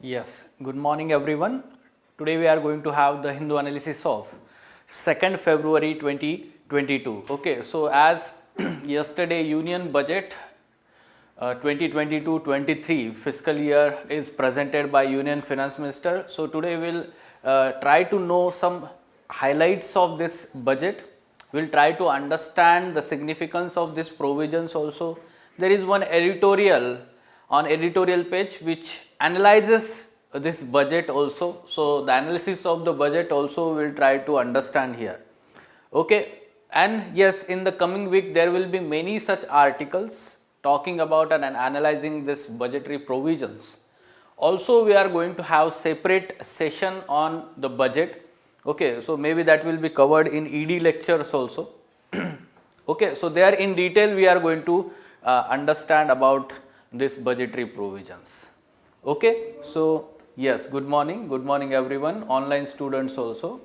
Yes, good morning everyone. Today we are going to have the Hindu analysis of 2nd February 2022. Okay, so as yesterday Union Budget 2022-23 fiscal year is presented by Union Finance Minister. So today we'll try to know some highlights of this budget. We'll try to understand the significance of these provisions also. There is one editorial on editorial page which analyzes this budget also. So the analysis of the budget also we'll try to understand here. Okay, and yes, in the coming week there will be many such articles talking about and analyzing this budgetary provisions. Also we are going to have separate session on the budget. Okay, so maybe that will be covered in ED lectures also. Okay, so there in detail we are going to understand about this budgetary provisions. Okay, so yes, good morning everyone, online students also.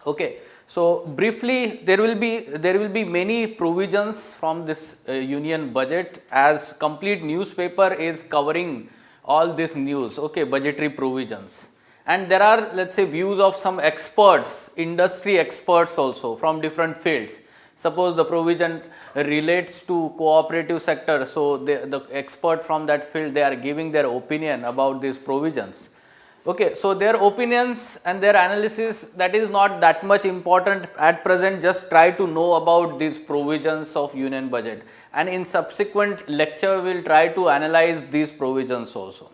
Okay, so briefly there will be many provisions from this union budget, as complete newspaper is covering all this news. Okay, budgetary provisions, and there are, let's say, views of some experts, industry experts also from different fields. Suppose the provision relates to cooperative sector, so the expert from that field, they are giving their opinion about these provisions. Okay, so their opinions and their analysis, that is not that much important at present. Just try to know about these provisions of union budget, and in subsequent lecture we will try to analyze these provisions also,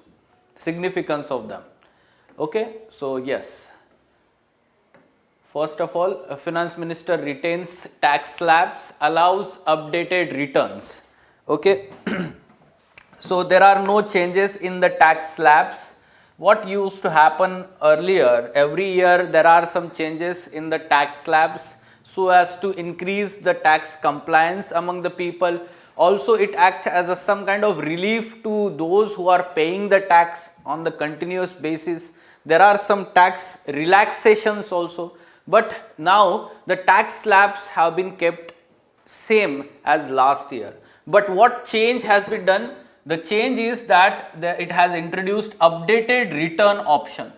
significance of them. Okay, so yes, first of all, a finance minister retains tax slabs, allows updated returns. Okay, so there are no changes in the tax slabs. What used to happen earlier, every year there are some changes in the tax slabs so as to increase the tax compliance among the people. Also it acts as some kind of relief to those who are paying the tax on the continuous basis. There are some tax relaxations also, but now the tax slabs have been kept same as last year. But what change has been done? The change is that it has introduced updated return option.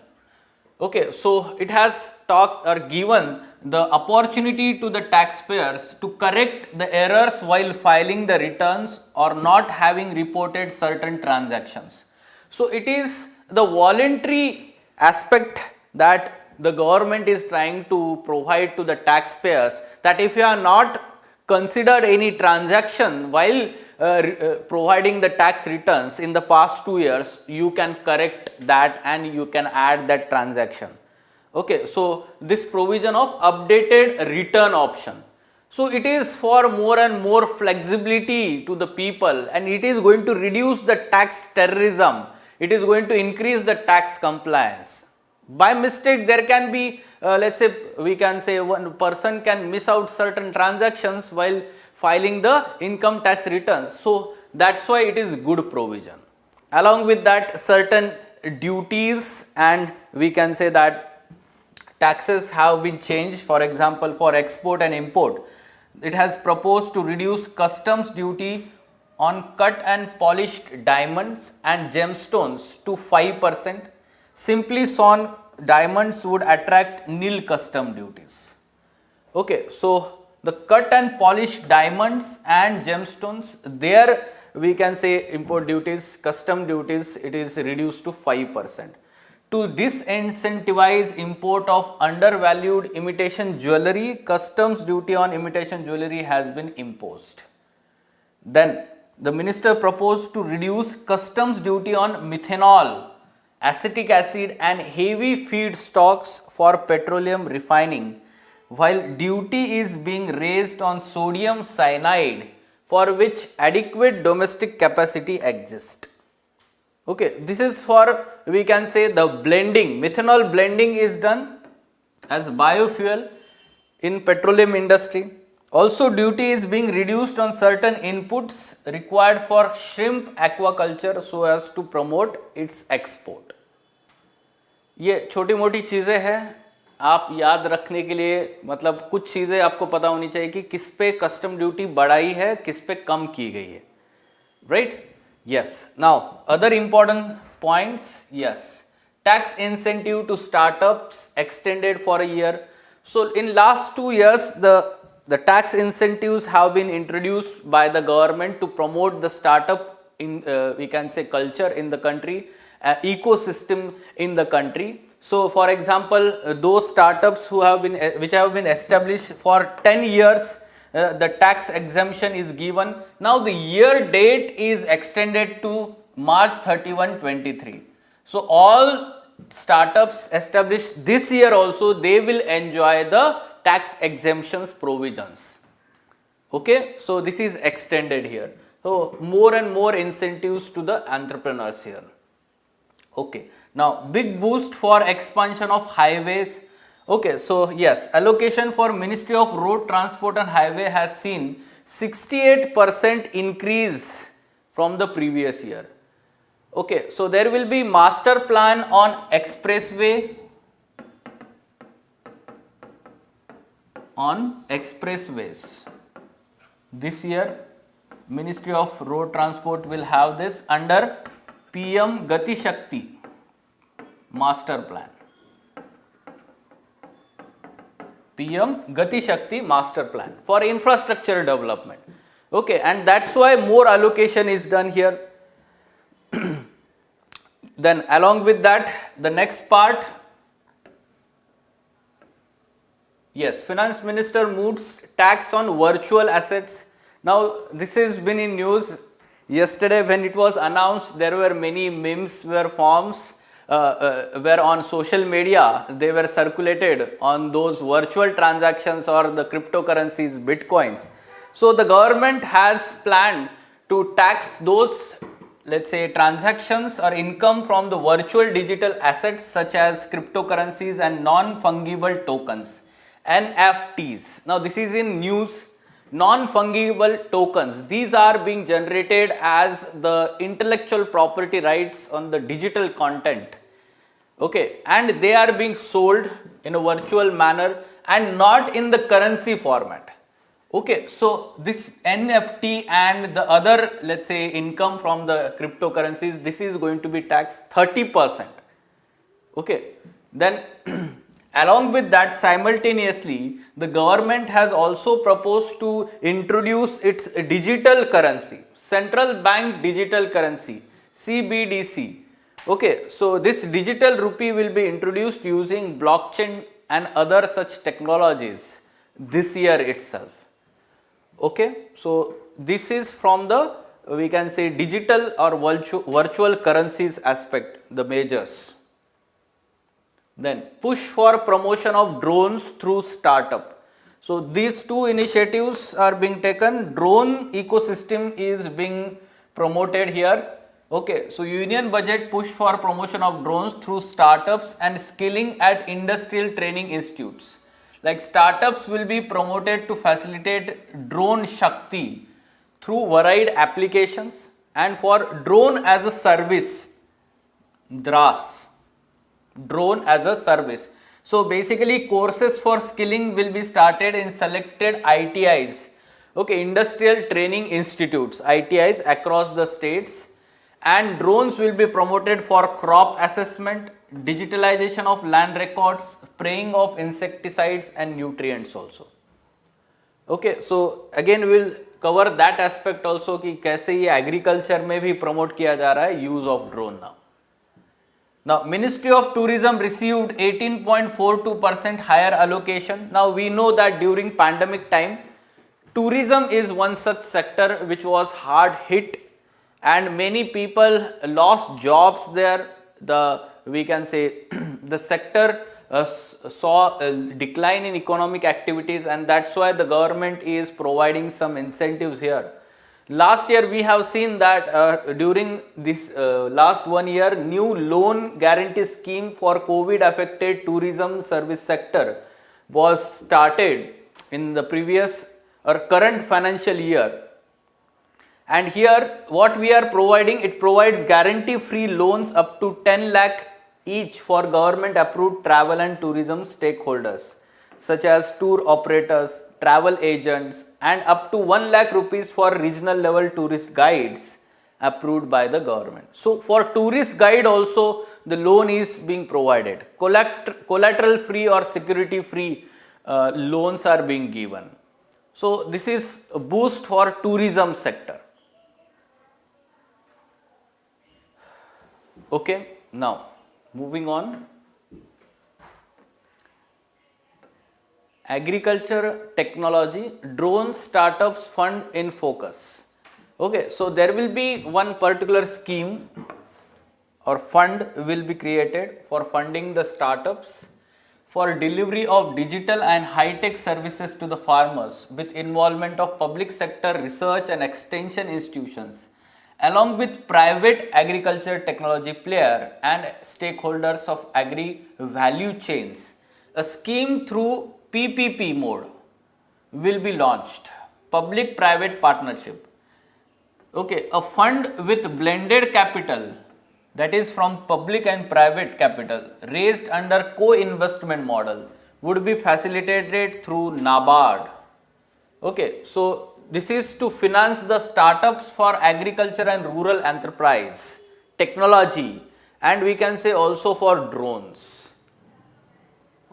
Okay, so it has talked or given the opportunity to the taxpayers to correct the errors while filing the returns or not having reported certain transactions. So it is the voluntary aspect that the government is trying to provide to the taxpayers, that if you are not considered any transaction while providing the tax returns in the past 2 years, you can correct that and you can add that transaction. Okay, so this provision of updated return option. So it is for more and more flexibility to the people, and it is going to reduce the tax terrorism. It is going to increase the tax compliance. By mistake there can be, let's say, we can say one person can miss out certain transactions while filing the income tax returns. So that's why it is good provision. Along with that, certain duties and we can say that taxes have been changed. For example, for export and import, it has proposed to reduce customs duty on cut and polished diamonds and gemstones to 5%. Simply sewn diamonds would attract nil custom duties. Okay, so the cut and polished diamonds and gemstones, there we can say import duties, custom duties, it is reduced to 5%. To disincentivize import of undervalued imitation jewelry, customs duty on imitation jewelry has been imposed. Then the minister proposed to reduce customs duty on methanol, acetic acid and heavy feedstocks for petroleum refining, while duty is being raised on sodium cyanide, for which adequate domestic capacity exists. Okay, this is for, we can say, the blending. Methanol blending is done as biofuel in petroleum industry. Also duty is being reduced on certain inputs required for shrimp aquaculture so as to promote its export. ये छोटी मोटी चीज़ें हैं, आप याद रखने के लिए, मतलब कुछ चीज़ें आपको पता होनी चाहिए कि किस पे कस्टम ड्यूटी बढ़ाई है, किस पे कम की गई है, right? Yes. Now, other important points, yes. Tax incentive to startups extended for a year. So in last 2 years, the tax incentives have been introduced by the government to promote the startup in we can say culture in the country, ecosystem in the country. So for example, those startups which have been established for 10 years, the tax exemption is given. Now the year date is extended to March 31, 23. So all startups established this year also, they will enjoy the tax exemptions provisions. Okay, so this is extended here. So more and more incentives to the entrepreneurs here. Okay, now big boost for expansion of highways. Okay, so yes, allocation for Ministry of Road Transport and Highway has seen 68% increase from the previous year. Okay, so there will be master plan on expressways. This year, Ministry of Road Transport will have this under PM Gati Shakti master plan. PM Gati Shakti master plan for infrastructure development. Okay, and that's why more allocation is done here. Then along with that, the next part, yes, Finance Minister moots tax on virtual assets. Now this has been in news. Yesterday when it was announced, there were many memes were forms were on social media, they were circulated on those virtual transactions or the cryptocurrencies, bitcoins. So the government has planned to tax those, let's say, transactions or income from the virtual digital assets such as cryptocurrencies and non-fungible tokens, NFTs. Now this is in news. Non-fungible tokens, these are being generated as the intellectual property rights on the digital content. Okay, and they are being sold in a virtual manner and not in the currency format. Okay, so this NFT and the other, let's say, income from the cryptocurrencies, this is going to be taxed 30%. Okay, then along with that, simultaneously, the government has also proposed to introduce its digital currency, central bank digital currency, CBDC. Okay, so this digital rupee will be introduced using blockchain and other such technologies this year itself. Okay, so this is from the, we can say, digital or virtual currencies aspect, the majors. Then push for promotion of drones through startup. So these two initiatives are being taken. Drone ecosystem is being promoted here. Okay, so union budget push for promotion of drones through startups and skilling at industrial training institutes. Like startups will be promoted to facilitate drone Shakti through varied applications and for drone as a service, DRAS, drone as a service. So basically courses for skilling will be started in selected ITIs, okay, industrial training institutes, ITIs across the states, and drones will be promoted for crop assessment, digitalization of land records, spraying of insecticides and nutrients also. Okay, so again we will cover that aspect also कि कैसे ये agriculture में भी promote किया जा रहा है use of drone now. Now, Ministry of Tourism received 18.42% higher allocation. Now, we know that during pandemic time, tourism is one such sector which was hard hit and many people lost jobs there. We can say the sector saw a decline in economic activities, and that's why the government is providing some incentives here. Last year we have seen that during this last 1 year, new loan guarantee scheme for COVID affected tourism service sector was started in the previous or current financial year. And here what we are providing, it provides guarantee free loans up to 10 lakh each for government approved travel and tourism stakeholders such as tour operators, travel agents, and up to 1 lakh rupees for regional level tourist guides approved by the government. So for tourist guide also the loan is being provided. Collateral free or security free loans are being given. So this is a boost for tourism sector. Okay, now moving on. Agriculture technology, drone startups fund in focus. Okay, so there will be one particular scheme or fund will be created for funding the startups for delivery of digital and high-tech services to the farmers with involvement of public sector research and extension institutions along with private agriculture technology player and stakeholders of agri value chains. A scheme through PPP mode will be launched, public-private partnership. Okay, a fund with blended capital, that is from public and private capital, raised under co-investment model would be facilitated through NABARD. Okay, so this is to finance the startups for agriculture and rural enterprise, technology, and we can say also for drones.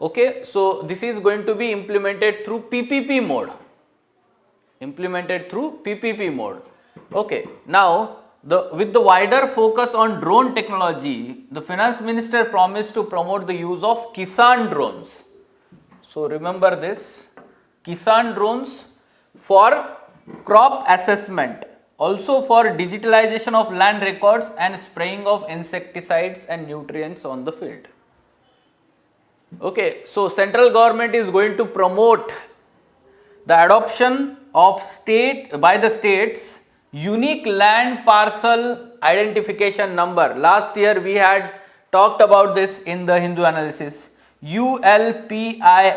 Okay, so this is going to be implemented through PPP mode. Okay, now with the wider focus on drone technology, the finance minister promised to promote the use of Kisan drones. So remember this, Kisan drones for crop assessment, also for digitalization of land records and spraying of insecticides and nutrients on the field. Okay, so central government is going to promote the adoption of by the states unique land parcel identification number. Last year we had talked about this in the Hindu analysis. ULPIN,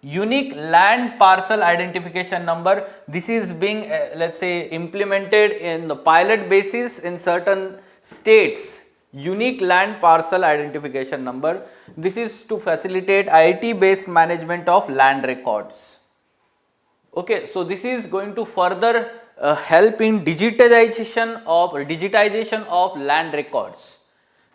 unique land parcel identification number. This is being let's say implemented in the pilot basis in certain states. Unique land parcel identification number. This is to facilitate IT based management of land records. Okay, so this is going to further help in digitization of land records.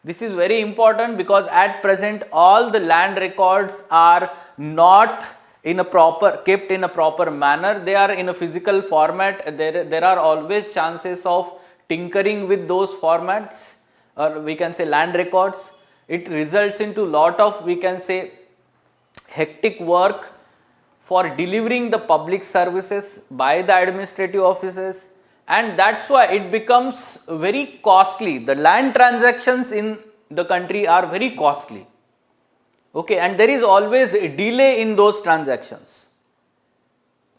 This is very important because at present all the land records are not kept in a proper manner. They are in a physical format. There are always chances of tinkering with those formats, or we can say land records. It results into lot of, we can say, hectic work for delivering the public services by the administrative offices, and that's why it becomes very costly. The land transactions in the country are very costly. Okay, and there is always a delay in those transactions.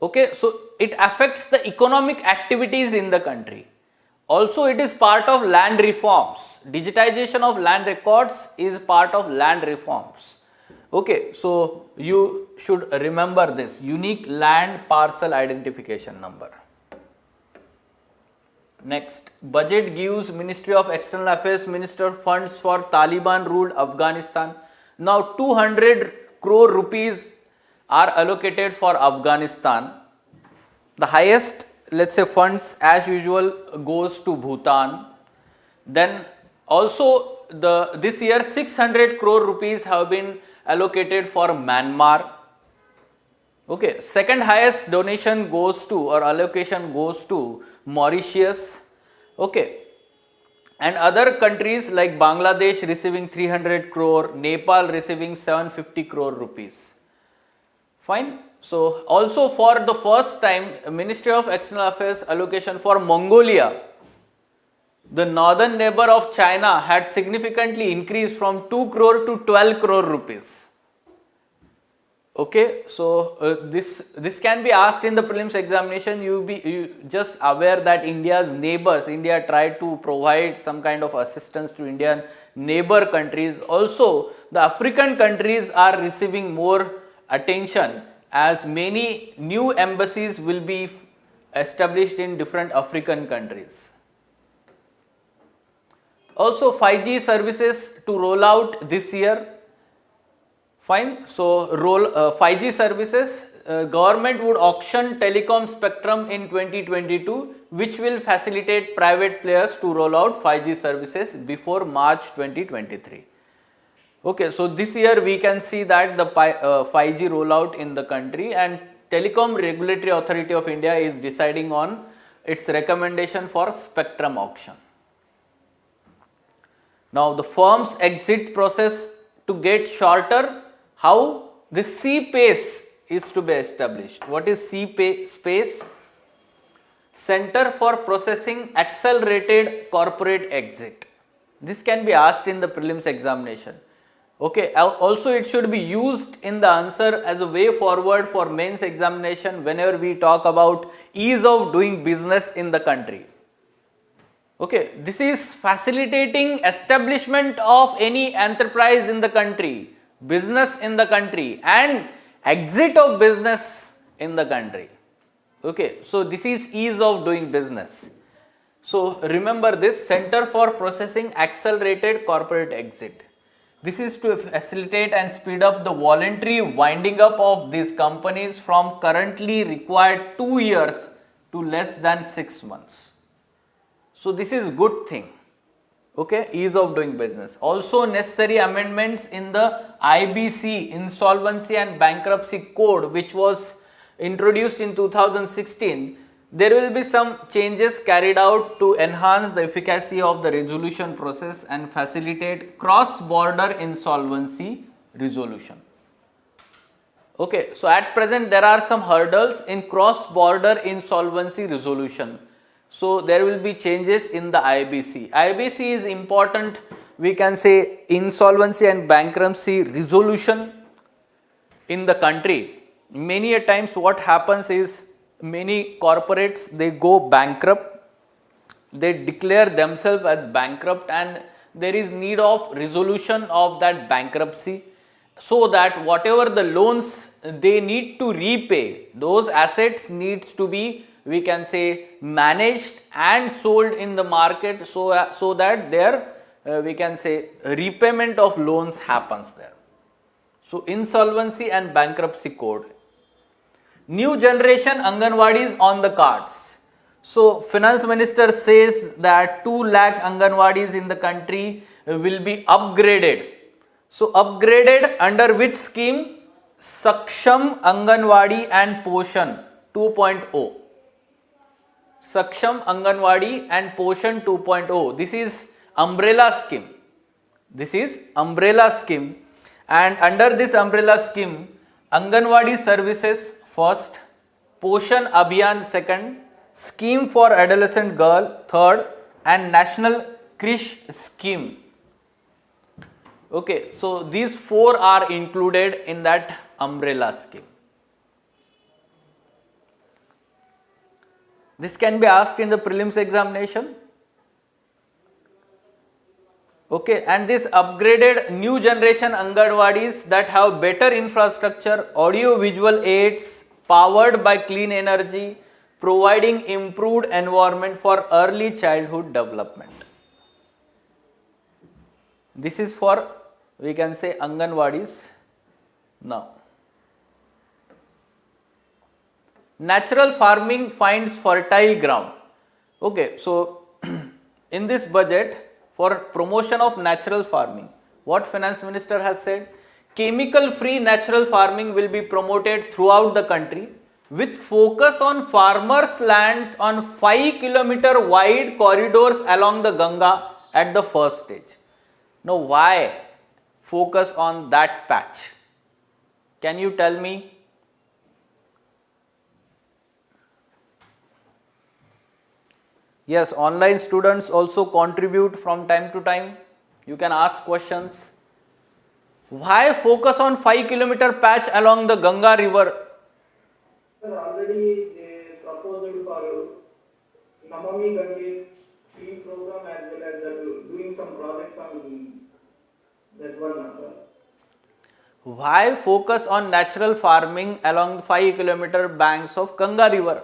Okay, so it affects the economic activities in the country. Also, it is part of land reforms. Digitization of land records is part of land reforms. Okay, so you should remember this unique land parcel identification number. Next, budget gives Ministry of External Affairs Minister funds for Taliban ruled Afghanistan. Now 200 crore rupees are allocated for Afghanistan. The highest, let's say, funds as usual goes to Bhutan. Then also this year 600 crore rupees have been allocated for Myanmar. Okay, second highest donation goes to, or allocation goes to, Mauritius. Okay, and other countries like Bangladesh receiving 300 crore, Nepal receiving 750 crore rupees. Fine. So also for the first time, Ministry of External Affairs allocation for Mongolia, the northern neighbor of China, had significantly increased from 2 crore to 12 crore rupees. Okay, so this can be asked in the prelims examination. You just aware that India's neighbors, India tried to provide some kind of assistance to Indian neighbor countries. Also, the African countries are receiving more attention as many new embassies will be established in different African countries. Also 5G services to roll out this year. Fine. So 5G services, government would auction telecom spectrum in 2022 which will facilitate private players to roll out 5G services before March 2023. Okay, so this year we can see that the 5G rollout in the country, and Telecom Regulatory Authority of India is deciding on its recommendation for spectrum auction. Now the firm's exit process to get shorter, how? The C-PACE is to be established. What is C-PACE? Center for Processing Accelerated Corporate Exit. This can be asked in the prelims examination. Okay, also it should be used in the answer as a way forward for mains examination whenever we talk about ease of doing business in the country. Okay, this is facilitating establishment of any enterprise in the country, business in the country, and exit of business in the country. Okay, so this is ease of doing business. So remember this, Center for Processing Accelerated Corporate Exit. This is to facilitate and speed up the voluntary winding up of these companies from currently required 2 years to less than 6 months. So this is good thing. Okay, ease of doing business. Also necessary amendments in the IBC, Insolvency and Bankruptcy Code, which was introduced in 2016. There will be some changes carried out to enhance the efficacy of the resolution process and facilitate cross-border insolvency resolution. Okay, so at present there are some hurdles in cross-border insolvency resolution. So there will be changes in the IBC. IBC is important, we can say, insolvency and bankruptcy resolution in the country. Many a times what happens is, many corporates, they go bankrupt, they declare themselves as bankrupt, and there is need of resolution of that bankruptcy, so that whatever the loans they need to repay, those assets needs to be, we can say, managed and sold in the market, so that their we can say repayment of loans happens there. So insolvency and bankruptcy code. New generation Anganwadis on the cards. So finance minister says that 2 lakh Anganwadis in the country will be upgraded. So upgraded under which scheme? Saksham Anganwadi and Poshan 2.0. Saksham Anganwadi and Poshan 2.0. This is umbrella scheme. This is umbrella scheme, and under this umbrella scheme, Anganwadi services first, Poshan Abhiyan second, scheme for adolescent girl third, and national Krish scheme. Okay, so these 4 are included in that umbrella scheme. This can be asked in the prelims examination. Okay, and this upgraded new generation Anganwadis that have better infrastructure, audio visual aids, powered by clean energy, providing improved environment for early childhood development. This is for, we can say, Anganwadis. Now, natural farming finds fertile ground. Okay, so in this budget, for promotion of natural farming, what finance minister has said? Chemical free natural farming will be promoted throughout the country with focus on farmers' lands on 5-kilometer wide corridors along the Ganga at the first stage. Now why focus on that patch? Can you tell me? Yes, online students also contribute from time to time. You can ask questions. Why focus on 5-kilometer patch along the Ganga river? Sir, already they proposed for Namami Gange tea program as well as doing some projects on that one, sir. Why focus on natural farming along 5-kilometer banks of Ganga river?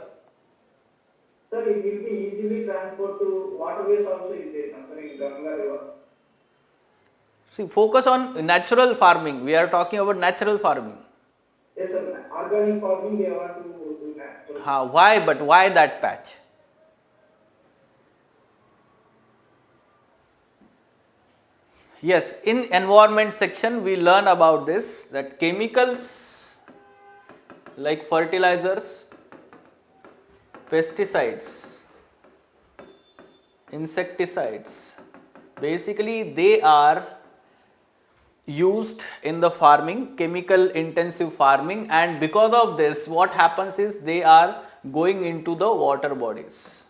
Sir, it will be easily transport to waterways also is there, sir, in Ganga river. See, focus on natural farming. We are talking about natural farming. Yes, sir. Organic farming they want to do natural. Why? But why that patch? Yes, in environment section we learn about this, that chemicals like fertilizers, pesticides, insecticides, basically they are used in the farming, chemical intensive farming, and because of this what happens is they are going into the water bodies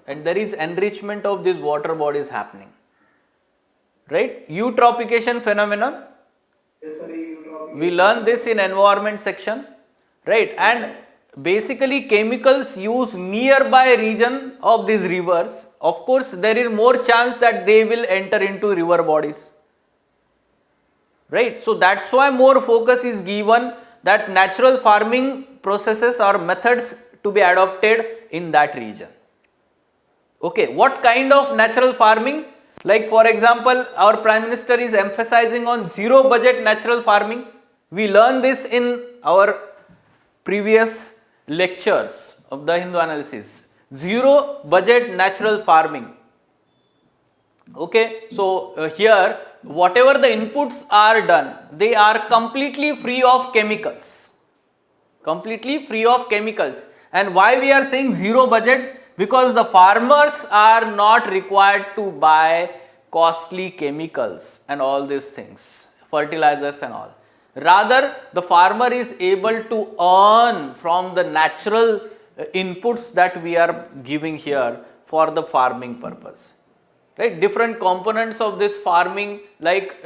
and there is enrichment of these water bodies happening, right? Eutrophication phenomenon, Yes, sir. we learn this in environment section, right? And basically chemicals used nearby region of these rivers, of course there is more chance that they will enter into river bodies, right? So that's why more focus is given that natural farming processes or methods to be adopted in that region. Okay, what kind of natural farming? Like for example, our Prime Minister is emphasizing on zero budget natural farming. We learned this in our previous lectures of the Hindu analysis. Zero budget natural farming. Okay, so here whatever the inputs are done, they are completely free of chemicals. Completely free of chemicals. And why we are saying zero budget? Because the farmers are not required to buy costly chemicals and all these things, fertilizers and all. Rather, the farmer is able to earn from the natural inputs that we are giving here for the farming purpose. Right? Different components of this farming, like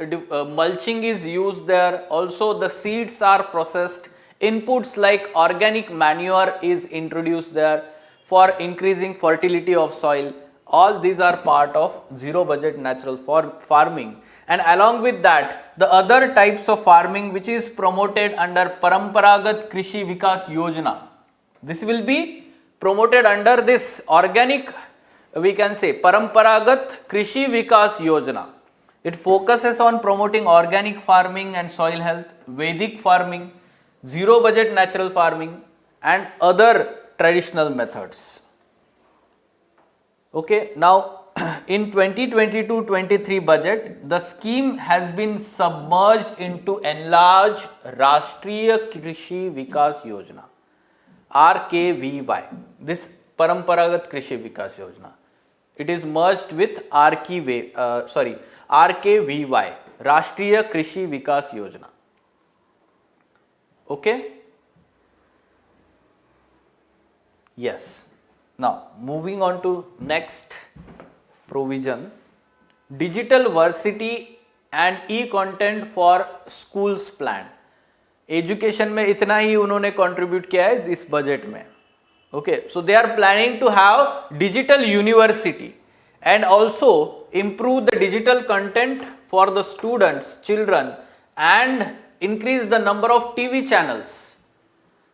mulching is used there, also the seeds are processed, inputs like organic manure is introduced there for increasing fertility of soil. All these are part of zero budget natural farming. And along with that, the other types of farming which is promoted under Paramparagat Krishi Vikas Yojana, this will be promoted under this organic, we can say Paramparagat Krishi Vikas Yojana. It focuses on promoting organic farming and soil health, Vedic farming, zero budget natural farming and other traditional methods. Okay, now in 2022-23 budget, the scheme has been submerged into enlarged Rashtriya Krishi Vikas Yojana, RKVY. This Paramparagat Krishi Vikas Yojana. It is merged with RKVY, Rashtriya Krishi Vikas Yojana. Okay. Yes. Now moving on to next provision, digital versity and e-content for schools plan. Education में इतना ही उन्होंने contribute किया है इस budget में. Okay, so they are planning to have digital university and also improve the digital content for the students, children, and increase the number of TV channels.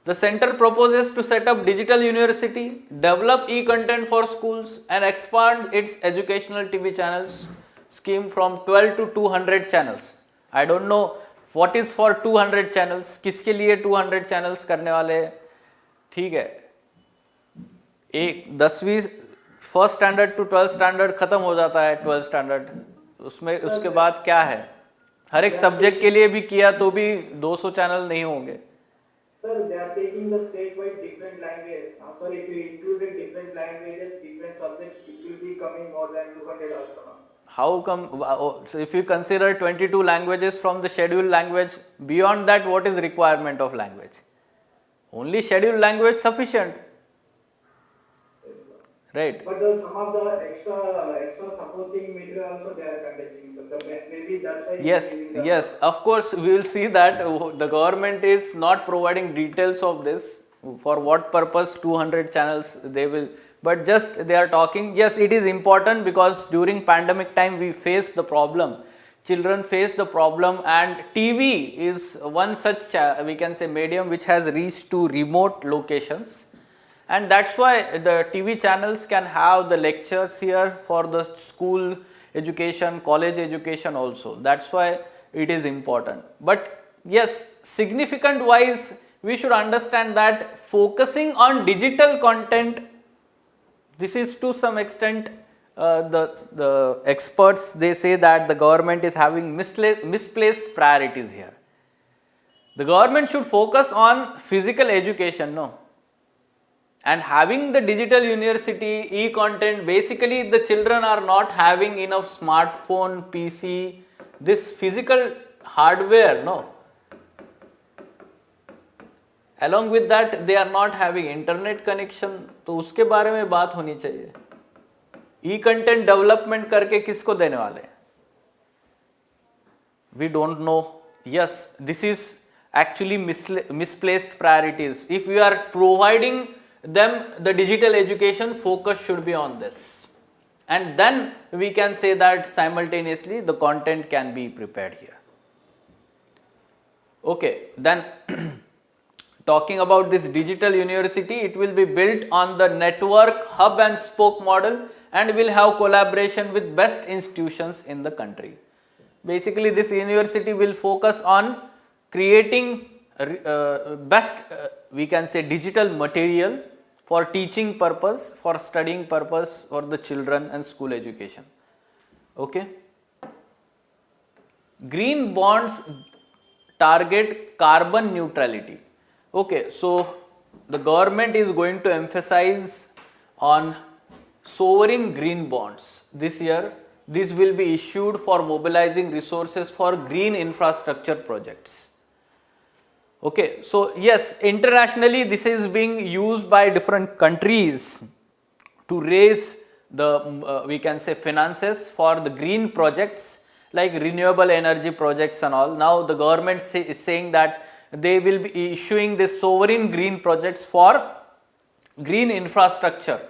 The center proposes to set up digital university, develop e-content for schools and expand its educational TV channels scheme from 12 to 200 channels. I don't know what is for 200 channels, किसके लिए 200 channels करने वाले. ठीक है, एक 10वीं first standard to 12th standard खत्म हो जाता है, 12th स्टैंडर्ड उसमें उसके बाद क्या है, हर एक सब्जेक्ट के लिए भी किया तो भी 200 चैनल नहीं होंगे. Sir, they are taking the state-wise different languages. Sir, if you included different languages, different subjects, it will be coming more than 200 also. How come, so if you consider 22 languages from the scheduled language, beyond that what is requirement of language? Only scheduled language sufficient. Right. But some of the extra supporting material also they are conducting. So maybe that's why. Yes. Of course, we will see that the government is not providing details of this. For what purpose 200 channels they will. But just they are talking. Yes, it is important because during pandemic time we face the problem. Children face the problem, and TV is one such we can say medium which has reached to remote locations. And that's why the TV channels can have the lectures here for the school education, college education also. That's why it is important. But yes, significant wise, we should understand that focusing on digital content, this is to some extent the experts, they say that the government is having misplaced priorities here. The government should focus on physical education, no? And having the digital university, e-content, basically the children are not having enough smartphone, PC, this physical hardware, no? Along with that, they are not having internet connection, तो उसके बारे में बात होनी चाहिए. E-content development करके किसको देने वाले? We don't know. Yes, this is actually misplaced priorities. If we are providing them the digital education, focus should be on this. And then we can say that simultaneously the content can be prepared here. Okay, then talking about this digital university, it will be built on the network hub and spoke model and will have collaboration with best institutions in the country. Basically, this university will focus on creating best, we can say, digital material for teaching purpose, for studying purpose, for the children and school education. Okay. Green bonds target carbon neutrality. Okay, so the government is going to emphasize on sovereign green bonds this year. This will be issued for mobilizing resources for green infrastructure projects. Okay, so yes, internationally this is being used by different countries to raise the we can say finances for the green projects like renewable energy projects and all. Now the government is saying that they will be issuing this sovereign green projects for green infrastructure.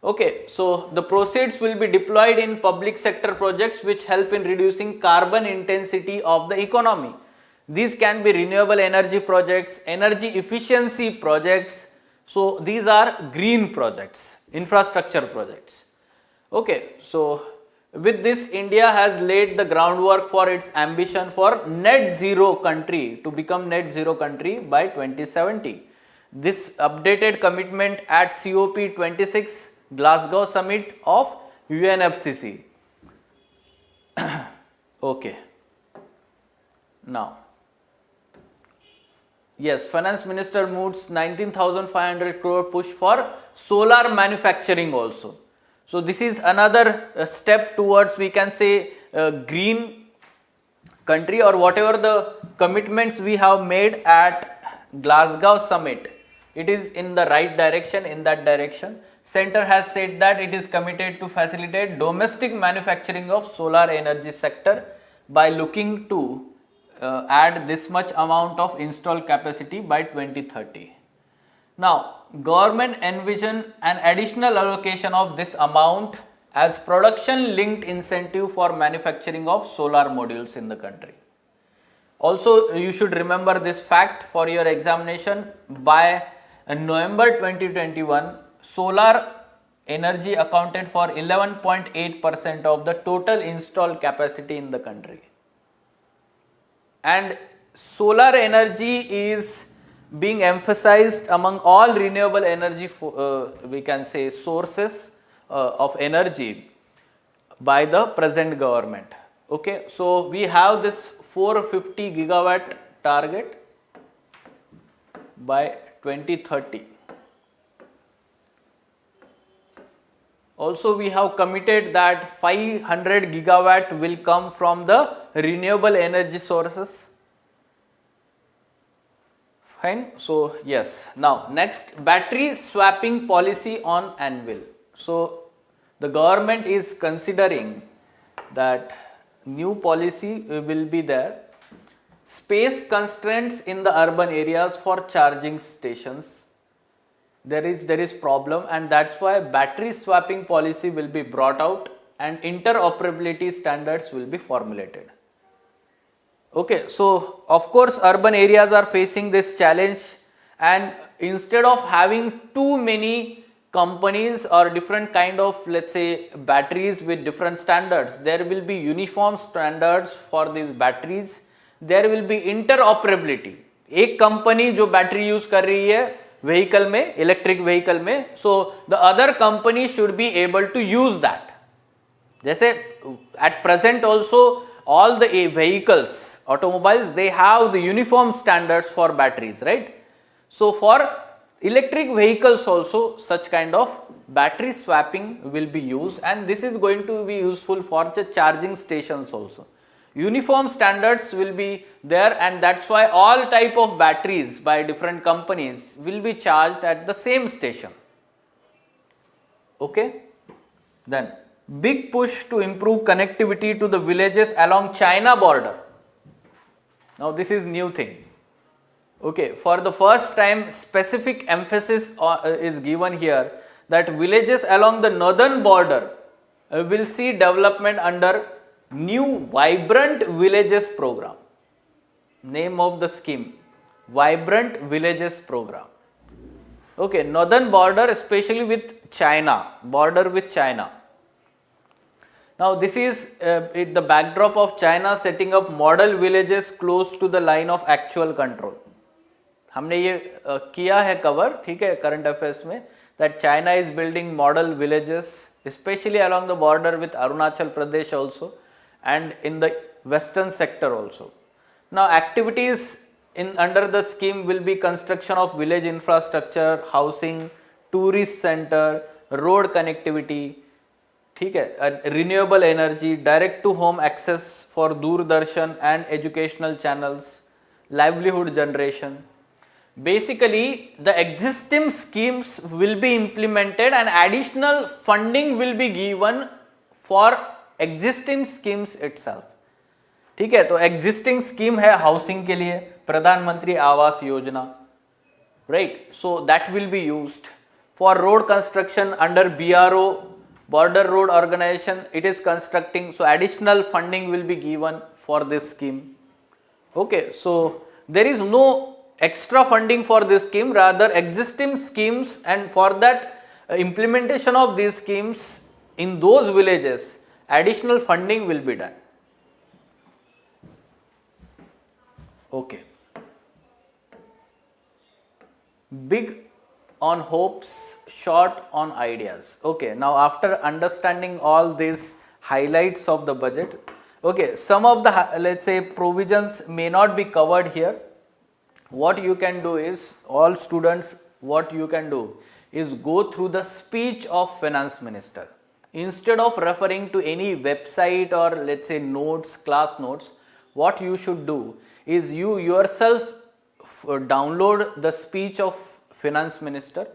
Okay, so the proceeds will be deployed in public sector projects which help in reducing carbon intensity of the economy. These can be renewable energy projects, energy efficiency projects. So these are green projects, infrastructure projects. Okay, so with this, India has laid the groundwork for its ambition for net zero country, to become net zero country by 2070. This updated commitment at COP26 Glasgow summit of UNFCCC. Okay. Now, yes, Finance Minister moots 19,500 crore push for solar manufacturing also. So this is another step towards, we can say, green country, or whatever the commitments we have made at Glasgow summit. It is in the right direction, in that direction. Center has said that it is committed to facilitate domestic manufacturing of solar energy sector by looking to add this much amount of installed capacity by 2030. Now, government envision an additional allocation of this amount as production linked incentive for manufacturing of solar modules in the country. Also, you should remember this fact for your examination. By November 2021, solar energy accounted for 11.8% of the total installed capacity in the country. And solar energy is being emphasized among all renewable energy, we can say, sources of energy by the present government. Okay, so we have this 450 gigawatt target by 2030. Also, we have committed that 500 gigawatt will come from the renewable energy sources. Fine. So yes. Now next, battery swapping policy on anvil. So the government is considering that new policy will be there. Space constraints in the urban areas for charging stations. There is problem, and that's why battery swapping policy will be brought out and interoperability standards will be formulated. Okay, so of course urban areas are facing this challenge, and instead of having too many companies or different kind of, let's say, batteries with different standards, there will be uniform standards for these batteries. There will be interoperability. एक company जो battery use कर रही है vehicle में, electric vehicle में, so the other company should be able to use that. जैसे at present also all the vehicles, automobiles, they have the uniform standards for batteries, right? So for electric vehicles also such kind of battery swapping will be used, and this is going to be useful for the charging stations also. Uniform standards will be there, and that's why all type of batteries by different companies will be charged at the same station. Okay. Then big push to improve connectivity to the villages along China border. Now this is new thing. Okay, for the first time specific emphasis is given here that villages along the northern border will see development under new Vibrant Villages program. Name of the scheme, Vibrant Villages program. Okay, northern border especially with China, border with China. Now this is the backdrop of China setting up model villages close to the line of actual control. हमने ये किया है cover, ठीक है, current affairs में, that China is building model villages especially along the border with Arunachal Pradesh also and in the western sector also. Now activities under the scheme will be construction of village infrastructure, housing, tourist center, road connectivity, ठीक है, renewable energy, direct to home access for Doordarshan and educational channels, livelihood generation. Basically the existing schemes will be implemented and additional funding will be given for existing schemes itself. ठीक है, तो existing scheme है housing के लिए प्रधानमंत्री Awas Yojana, right? So that will be used for road construction under BRO, border road organization, it is constructing, so additional funding will be given for this scheme. Okay, so there is no extra funding for this scheme, rather existing schemes, and for that implementation of these schemes in those villages additional funding will be done. Okay. Big on hopes, short on ideas. Okay, now after understanding all these highlights of the budget, okay, some of the let's say provisions may not be covered here. What you can do is, all students, what you can do is go through the speech of finance minister. Instead of referring to any website or let's say notes, class notes, what you should do is you yourself download the speech of finance minister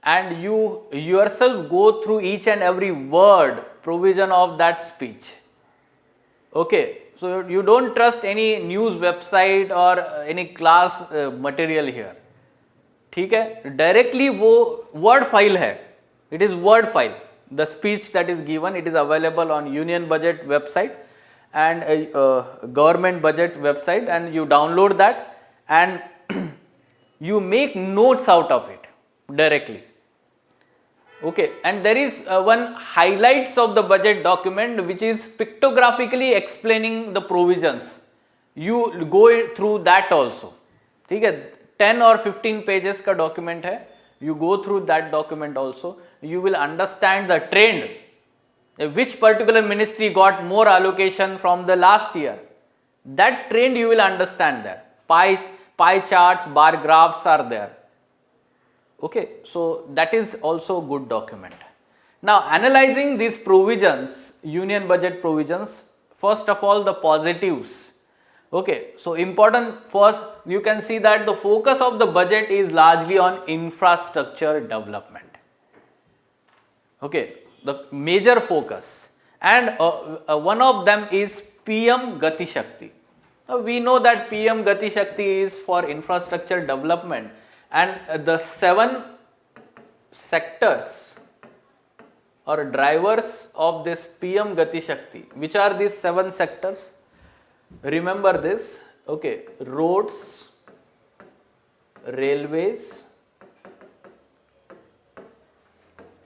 and you yourself go through each and every word provision of that speech. Okay. So you don't trust any news website or any class material here. ठीक है, directly वो word file है, it is word file. The speech that is given, it is available on Union Budget website and government budget website, and you download that and you make notes out of it directly. Okay, and there is one highlights of the budget document which is pictographically explaining the provisions. You go through that also. ठीक है, 10 or 15 pages का document है. You go through that document also. You will understand the trend. Which particular ministry got more allocation from the last year. That trend you will understand there. Pie charts, bar graphs are there. Okay, so that is also a good document. Now analyzing these provisions, union budget provisions, first of all the positives. Okay, so important first, you can see that the focus of the budget is largely on infrastructure development. Okay, the major focus, and one of them is PM Gati Shakti. We know that PM Gati Shakti is for infrastructure development, and the 7 sectors or drivers of this PM Gati Shakti. Which are these 7 sectors? Remember this. Okay, roads, railways,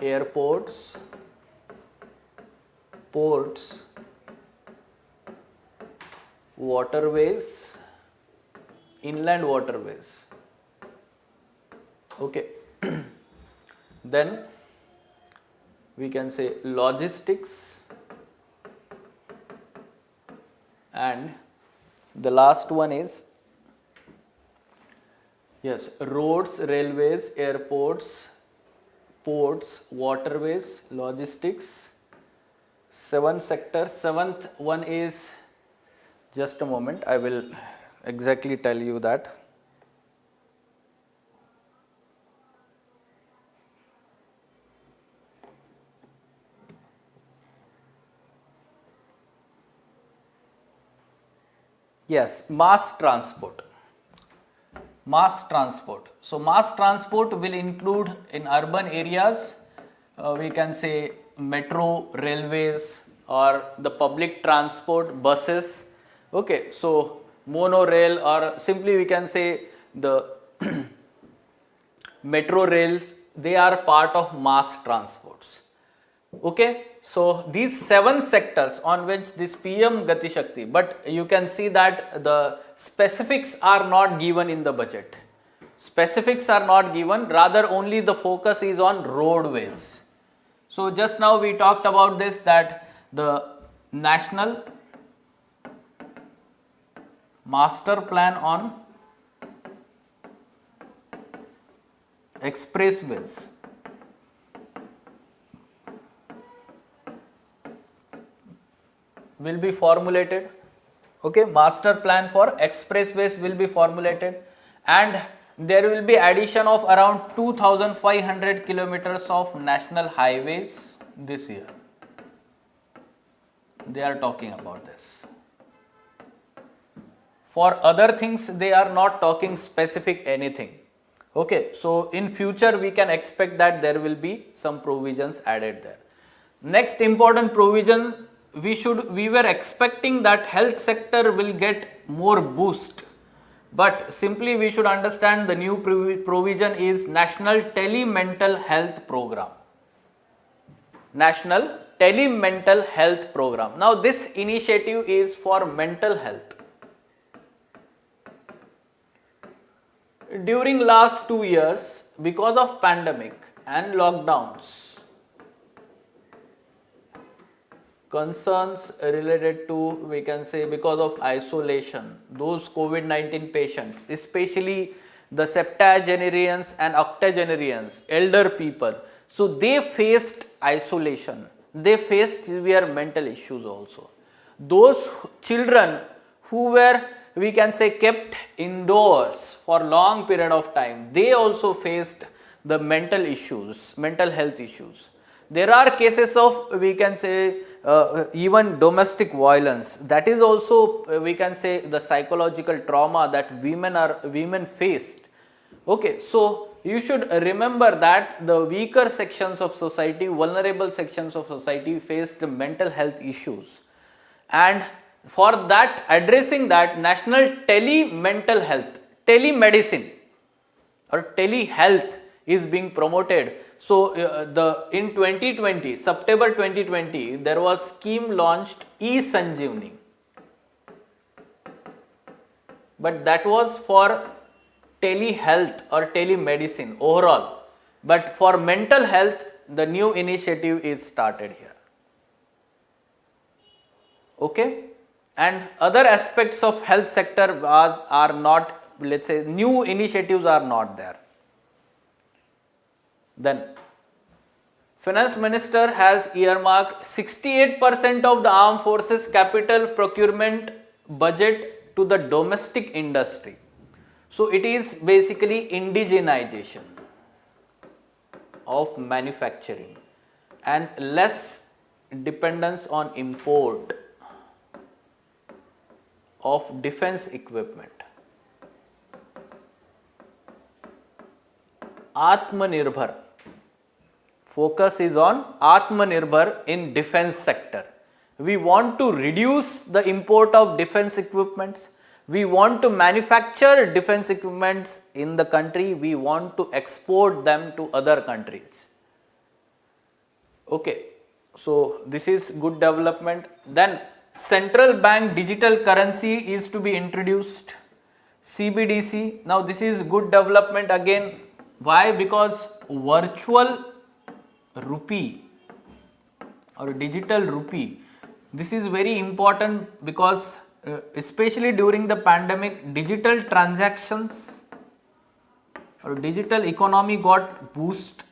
airports, ports, waterways, inland waterways. Okay. Then we can say logistics, And the last one is, yes, roads, railways, airports, ports, waterways, logistics. 7 sectors. 7th one is, just a moment, I will exactly tell you that. Yes, mass transport. Mass transport. So mass transport will include in urban areas, we can say metro, railways, or the public transport, buses. Okay, so monorail, or simply we can say the metro rails, they are part of mass transports. Okay, so these 7 sectors on which this PM Gati Shakti, but you can see that the specifics are not given in the budget. Specifics are not given, rather only the focus is on roadways. So just now we talked about this, that the national master plan on expressways will be formulated. Okay, master plan for expressways will be formulated, and there will be addition of around 2500 kilometers of national highways this year. They are talking about this. For other things, they are not talking specific anything. Okay, so in future we can expect that there will be some provisions added there. Next important provision, we were expecting that health sector will get more boost, but simply we should understand the new provision is National Tele-Mental Health Program. National Tele-Mental Health Program. Now this initiative is for mental health. During last 2 years, because of pandemic and lockdowns, concerns related to, we can say, because of isolation, those COVID-19 patients, especially the septuagenarians and octogenarians, elder people, so they faced isolation, they faced severe mental issues also. Those children who were, we can say, kept indoors for long period of time, they also faced the mental issues, mental health issues. There are cases of, we can say, even domestic violence. That is also, we can say, the psychological trauma that women faced. Okay, so you should remember that the weaker sections of society, vulnerable sections of society faced mental health issues, and for that, addressing that, National Tele-Mental Health, telemedicine or telehealth is being promoted. So in 2020, September 2020, there was scheme launched eSanjeevani, but that was for telehealth or telemedicine overall. But for mental health, the new initiative is started here. Okay, and other aspects of health sector are not, let's say, new initiatives are not there. Then Finance Minister has earmarked 68% of the armed forces capital procurement budget to the domestic industry. So it is basically indigenization of manufacturing and less dependence on import of defense equipment. Atmanirbhar. Focus is on Atmanirbhar in defense sector. We want to reduce the import of defense equipments. We want to manufacture defense equipments in the country. We want to export them to other countries. Okay, so this is good development. Then central bank digital currency is to be introduced, CBDC. Now this is good development again. Why? Because virtual rupee or digital rupee, this is very important, because especially during the pandemic, digital transactions or digital economy got boost.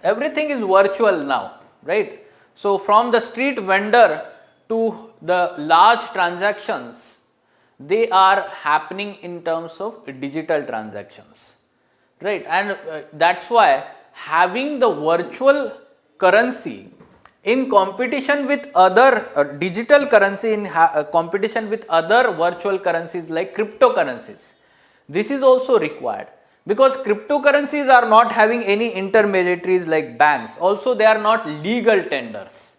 Everything is virtual now, right? So from the street vendor to the large transactions, they are happening in terms of digital transactions, right? And that's why having the virtual currency in competition with other digital currency in competition with other virtual currencies like cryptocurrencies, this is also required, because cryptocurrencies are not having any intermediaries like banks. Also, they are not legal tenders.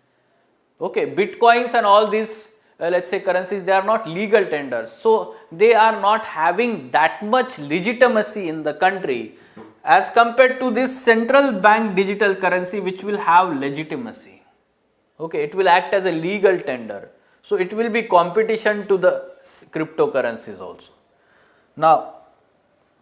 Okay, bitcoins and all these let's say currencies, they are not legal tenders. So they are not having that much legitimacy in the country as compared to this central bank digital currency, which will have legitimacy. Okay, it will act as a legal tender. So it will be competition to the cryptocurrencies also. Now,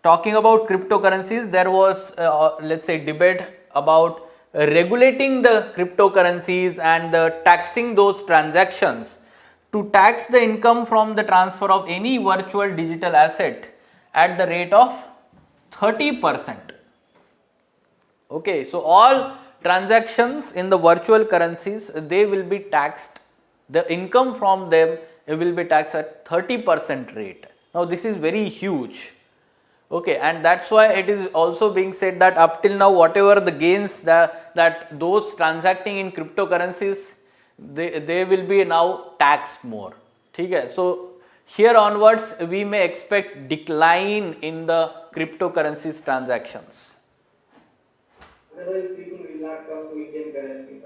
talking about cryptocurrencies, there was let's say debate about regulating the cryptocurrencies and taxing those transactions, to tax the income from the transfer of any virtual digital asset at the rate of 30%. Okay, so all transactions in the virtual currencies, they will be taxed, the income from them will be taxed at 30% rate. Now this is very huge. Okay, and that's why it is also being said that up till now, whatever the gains that those transacting in cryptocurrencies, they will be now taxed more. Okay, so here onwards we may expect decline in the cryptocurrencies transactions. Otherwise, people will not come to Indian currency.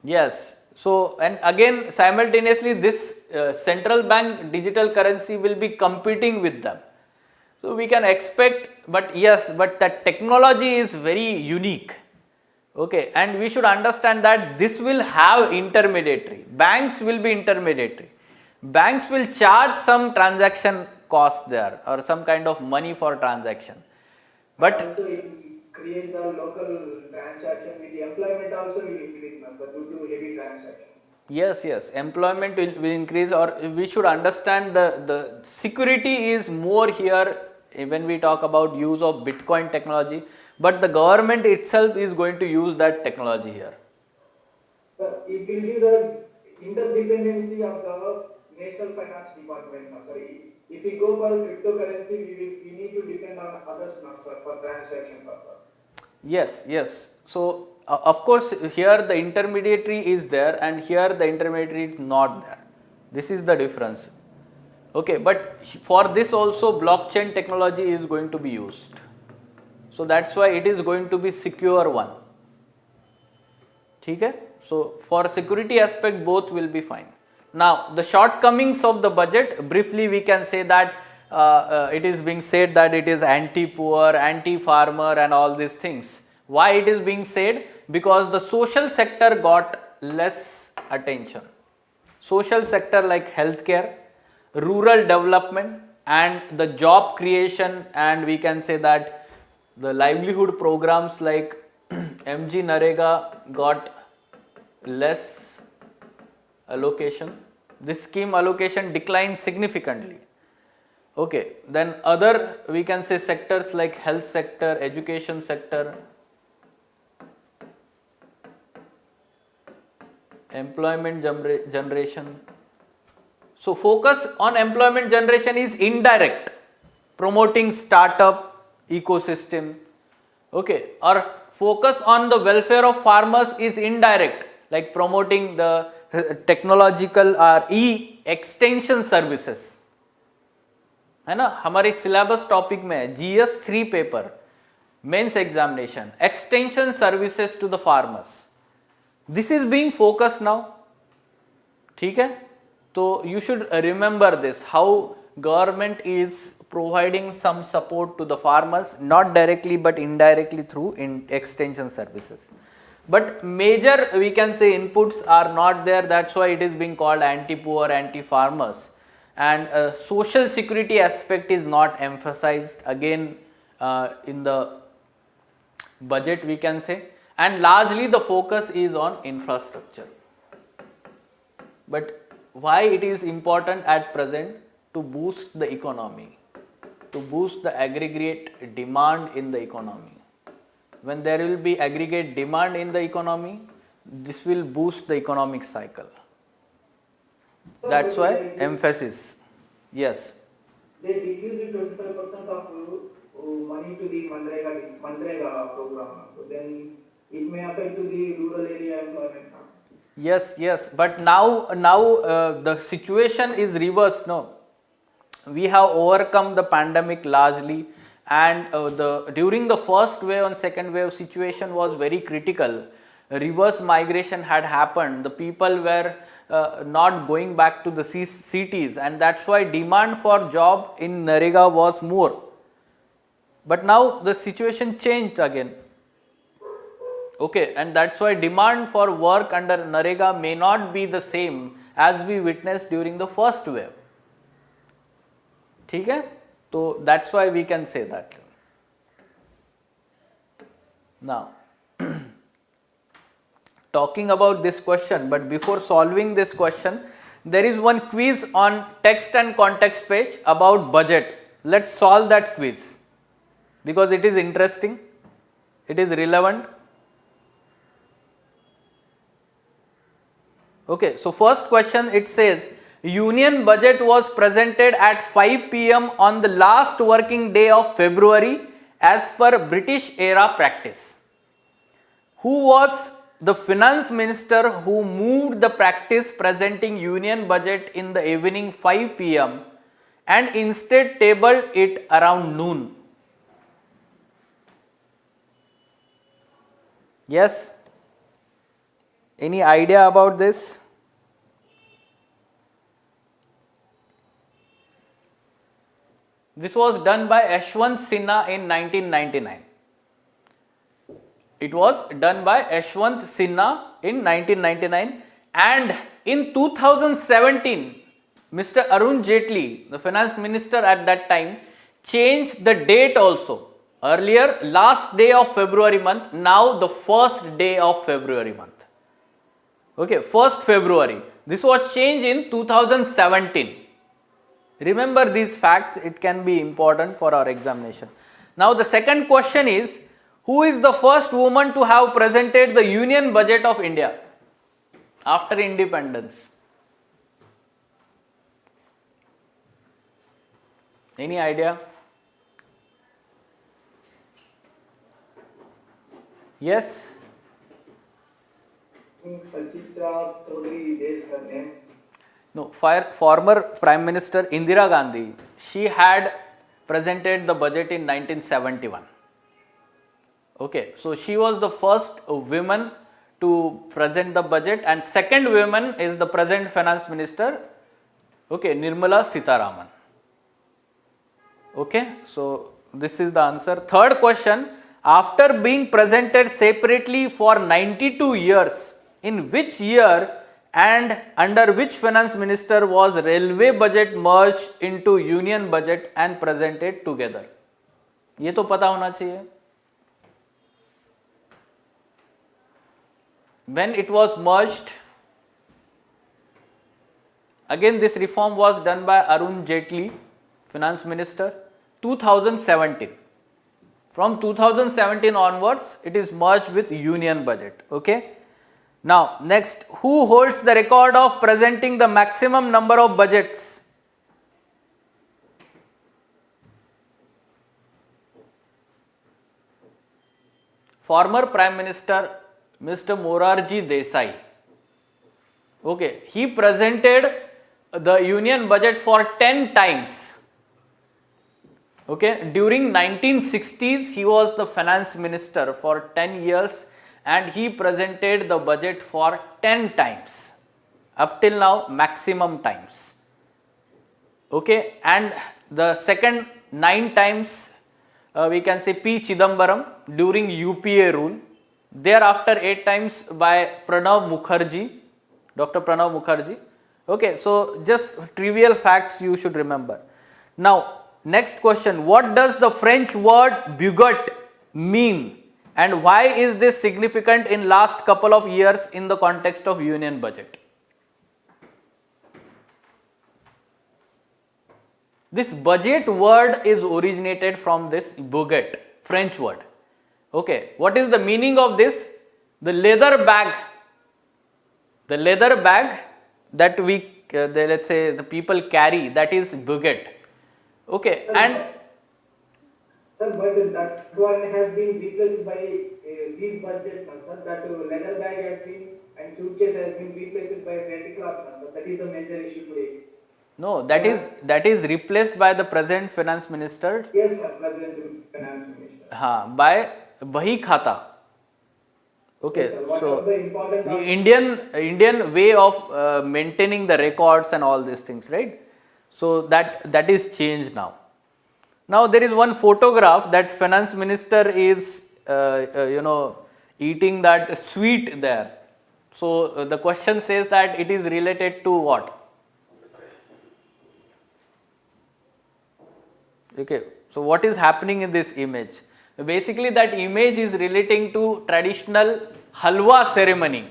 Yes. So, and again simultaneously this central bank digital currency will be competing with them. So we can expect, but yes, but that technology is very unique. Okay, and we should understand that this will have intermediary. Banks will be intermediary. Banks will charge some transaction cost there or some kind of money for transaction. But also it create the local transaction with the employment also will increase due to heavy transaction. yes, employment will increase, or we should understand the security is more here when we talk about use of Bitcoin technology, but the government itself is going to use that technology here. It will be the interdependency of the national finance department. Sorry, if we go for cryptocurrency, we need to depend on others for transaction purpose. Yes. So of course here the intermediary is there and here the intermediary is not there. This is the difference. Okay, but for this also blockchain technology is going to be used. So that's why it is going to be secure one. Okay? So for security aspect both will be fine. Now the shortcomings of the budget, briefly we can say that it is being said that it is anti-poor, anti-farmer and all these things. Why it is being said? Because the social sector got less attention. Social sector like healthcare, rural development and the job creation, and we can say that the livelihood programs like MG Narega got less allocation. This scheme allocation declined significantly. Okay, then other we can say sectors like health sector, education sector, employment generation. So focus on employment generation is indirect, promoting startup ecosystem. Okay, or focus on the welfare of farmers is indirect, like promoting the technological or e-extension services. है ना, हमारे syllabus topic में GS 3 paper mains examination, extension services to the farmers, this is being focus now. ठीक है, तो you should remember this, how government is providing some support to the farmers, not directly but indirectly through extension services. But major we can say inputs are not there, that's why it is being called anti-poor, anti-farmers, and social security aspect is not emphasized again in the budget we can say, and largely the focus is on infrastructure. But why it is important at present? To boost the economy, to boost the aggregate demand in the economy. When there will be aggregate demand in the economy, this will boost the economic cycle. Sir, That's but why like emphasis. Yes. they decrease the 25% of money to the Manrega program. So then it may affect to the rural area employment. Yes, yes. But now the situation is reversed. No, we have overcome the pandemic largely, and during the first wave and second wave situation was very critical. Reverse migration had happened. The people were not going back to the cities, and that's why demand for job in Narega was more. But now the situation changed again. Okay, and that's why demand for work under Narega may not be the same as we witnessed during the first wave. ठीक है? So that's why we can say that. Now, talking about this question, but before solving this question, there is one quiz on text and context page about budget. Let's solve that quiz because it is interesting, it is relevant. Okay, so first question, it says Union budget was presented at 5 p.m. on the last working day of February as per British era practice. Who was the finance minister who moved the practice presenting Union budget in the evening 5 p.m. and instead tabled it around noon? Yes? Any idea about this? This was done by Yashwant Sinha in 1999. It was done by Yashwant Sinha in 1999, and in 2017, Mr. Arun Jaitley, the finance minister at that time, changed the date also. Earlier, last day of February month, now the first day of February month. Okay, 1st February. This was changed in 2017. Remember these facts, it can be important for our examination. Now the second question is, who is the first woman to have presented the Union budget of India after independence? Any idea? Yes? Sachitra Chaudhary is her name. No, former Prime Minister Indira Gandhi, she had presented the budget in 1971. Okay, so she was the first woman to present the budget, and second woman is the present finance minister, okay, Nirmala Sitharaman. Okay, so this is the answer. Third question, after being presented separately for 92 years, in which year and under which finance minister was railway budget merged into union budget and presented together? ये तो पता होना चाहिए. When it was merged, again this reform was done by Arun Jaitley, finance minister, 2017. From 2017 onwards, it is merged with union budget. Okay. Now, next, who holds the record of presenting the maximum number of budgets? Former Prime Minister Mr. Morarji Desai. Okay, he presented the union budget for 10 times. Okay, during 1960s, he was the finance minister for 10 years. And he presented the budget for 10 times, up till now maximum times. Okay, and the second 9 times we can say P. Chidambaram during UPA rule, thereafter 8 times by Pranav Mukherjee, Dr. Pranav Mukherjee. Okay, so just trivial facts you should remember. Now, next question, what does the French word budget mean? And why is this significant in last couple of years in the context of union budget? This budget word is originated from this baguette, French word. Okay, what is the meaning of this? The leather bag that let's say the people carry, that is baguette. Okay, Sir, and sir, but that one has been replaced by these budgets, sir. That leather bag has been and suitcase has been replaced by petty cloth, sir. That is the major issue today. no, that is replaced by the present finance minister. Yes, sir, President Finance Minister. By Bahi Khata. Okay, Yes, sir. What so are the important the Indian way of maintaining the records and all these things, right? So that is changed now. Now there is one photograph that finance minister is eating that sweet there. So the question says that it is related to what? Okay, so what is happening in this image? Basically that image is relating to traditional halwa ceremony.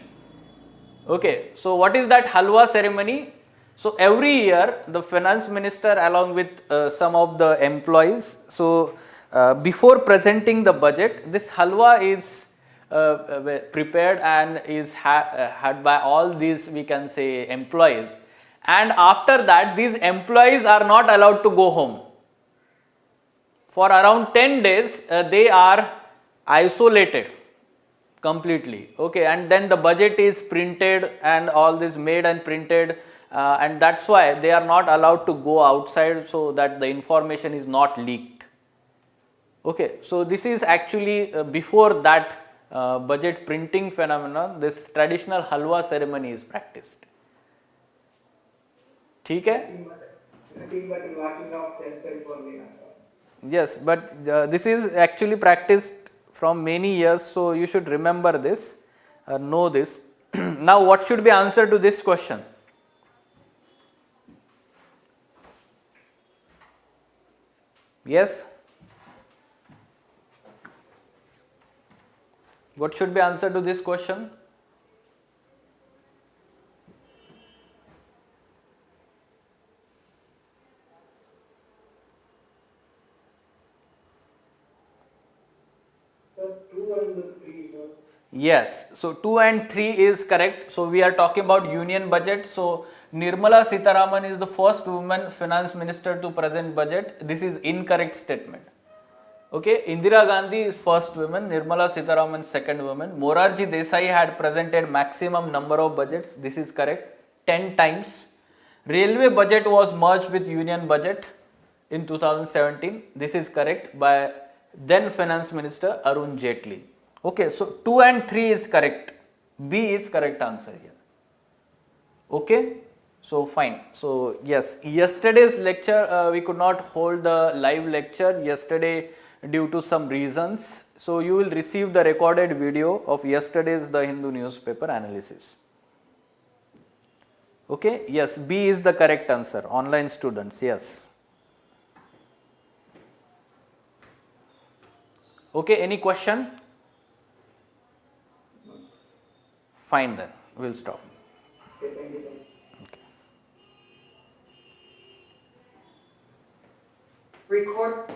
Okay, so what is that halwa ceremony? So every year the finance minister along with some of the employees, so before presenting the budget, this halwa is prepared and is had by all these, we can say, employees, and after that these employees are not allowed to go home. For around 10 days they are isolated completely. Okay, and then the budget is printed and all this made and printed, and that's why they are not allowed to go outside, so that the information is not leaked. Okay, so this is actually before that budget printing phenomenon, this traditional halwa ceremony is practiced. ठीक है? Nothing but locking off themselves only. Yes, but this is actually practiced from many years, so you should remember this, know this. Now what should be answer to this question? Yes? What should be answer to this question? Yes, so 2 and 3 is correct. So we are talking about union budget. So Nirmala Sitharaman is the first woman finance minister to present budget. This is incorrect statement. Okay, Indira Gandhi is first woman, Nirmala Sitharaman second woman. Morarji Desai had presented maximum number of budgets. This is correct, 10 times. Railway budget was merged with union budget in 2017. This is correct by then finance minister Arun Jaitley. Okay, so 2 and 3 is correct. B is correct answer here. Okay, so fine. So yes, yesterday's lecture we could not hold the live lecture yesterday due to some reasons. So you will receive the recorded video of yesterday's The Hindu newspaper analysis. Okay, yes, B is the correct answer. Online students, yes. Okay, any question? Fine then, we'll stop. Okay, thank you, sir. Okay. Record.